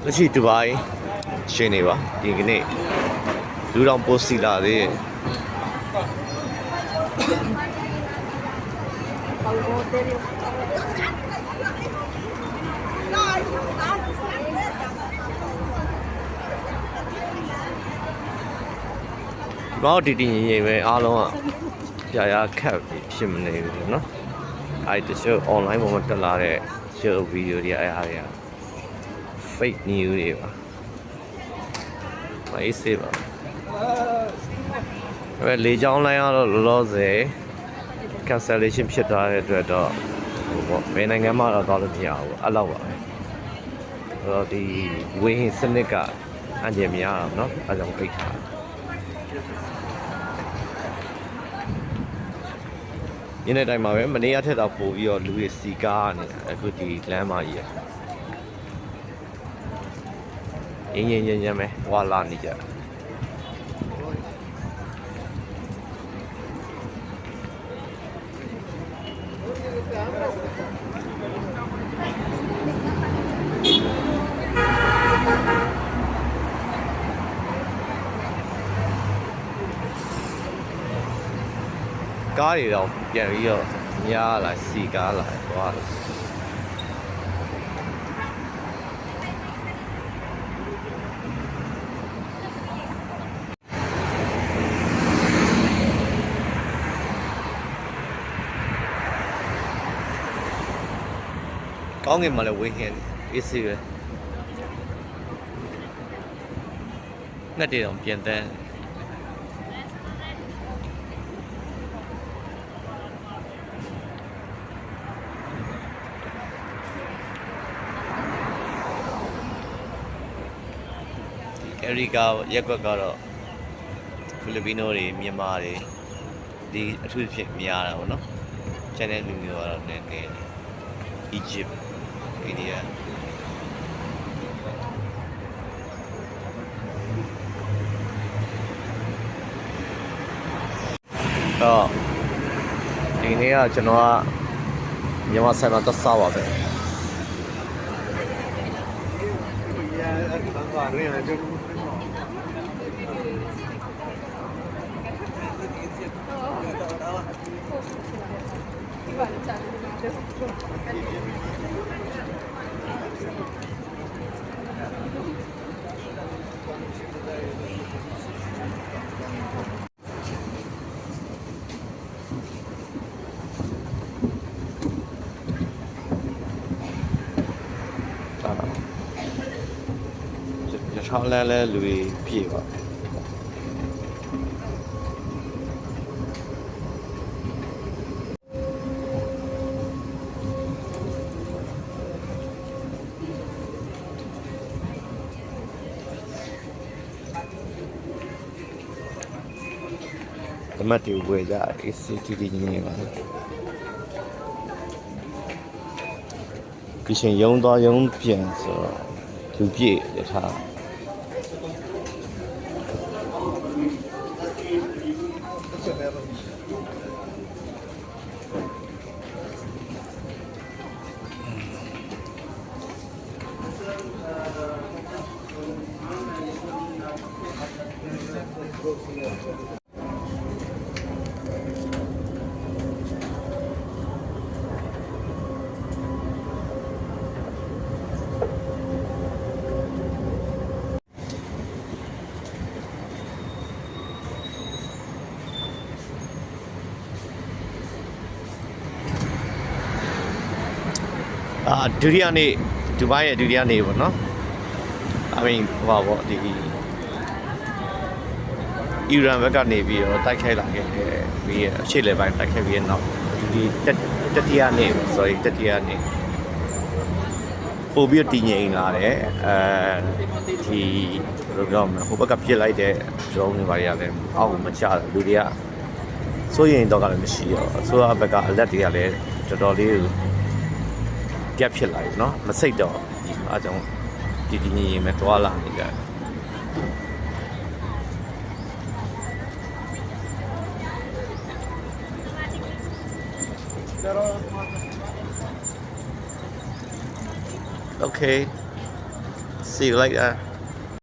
လက်ရှိဒူဘိုင်းရှင်နေပါဒီကနေ့လူတော်ပိုစီလာသေးတယ်ဘာလို့တီငြိမ်ပဲအားလုံးကကြာခက်ဖြစ်မနေဘူးเนาะအဲ့တချို့ online ပေါ်မှာတက်လာတဲ့ show video တွေအဲ့ဟာတွေက fake news တွေပါအေးစေးပါအဲ့လေကြောင်းလိုင်းကတော့လောလောဆယ် cancellation ဖြစ်သွားတဲ့အတွက်တော့ဟိုပေါ့ဘယ်နိုင်ငံမှတော့သွားလို့မရဘူးအဲ့လောက်ပါပဲအဲ့တော့ဒီဝေဟင်စနစ်ကအန်ဂျယ်မရအောင်เนาะအဲကြောင့်ပိတ်ထားညနေတိုင်းမှာပဲမနေ့ကထက်တော့ပို့ပြီးတော့လူတွေစီကားနေတာအခုဒီလမ်းမကြီးရင်းပဲဝါလာနေကြကားတွေတော့ပြန်ပြီးတော့များလာစီကားလာသွားတယ်ကောင်းကင်မှာလည်းဝေးဟင်းအေးစေးပဲငှက်တွေတော့ပြန်တန်းအမေရိကရက်ကွက်ကတော့ဖိလစ်ပီနိုတွေမြန်မာတွေဒီအထူးဖြစ်များတာပေါ့နော်ကျန်တဲ့လူမျိုးကတော့နည်းနည်း Egypt India တော့ဒီနေ့ကကျွန်တော်ကမြန်မာဆိုင်မှာသက်စားပါပဲရထားလမ်းလဲလူတွေပြည့်ပါအမတ်တွေဝယ်ကြ ACTV နေပါဒီရှင်ရုံသွားရုံပြန်ဆိုတော့လူပြည့်ရထားဒုတိယနေ့ဒူဘိုင်းရဲ့ဒုတိယနေ့ပေါ့နော်I mean ဟောပေါ့ဒီအီရန်ဘက်ကနေပြီးတော့တိုက်ခိုက်လာခဲ့ပြီးအရှေ့လေပိုင်းတိုက်ခိုက်ပြီးနောက်ဒီတတိယနေ့ sorry တတိယနေ့ပို့ပြီးတည်ငြိမ်လာတယ်ဒီဘယ်လိုပြောမလဲဟိုဘက်ကပြစ်လိုက်တဲ့ drone တွေပါရလည်းအောက်ကိုမချတာလူတွေကစိုးရိမ်တော့ကလည်းမရှိတော့အစိုးရဘက်က alert တွေကလည်းတော်တော်လေးပြတ်ဖြစ်လာပြီเนาะမစိတ်တော့အားကြောင့်ဒီငြိမ်မဲ့သွားလာနေကြတယ် Okay see you later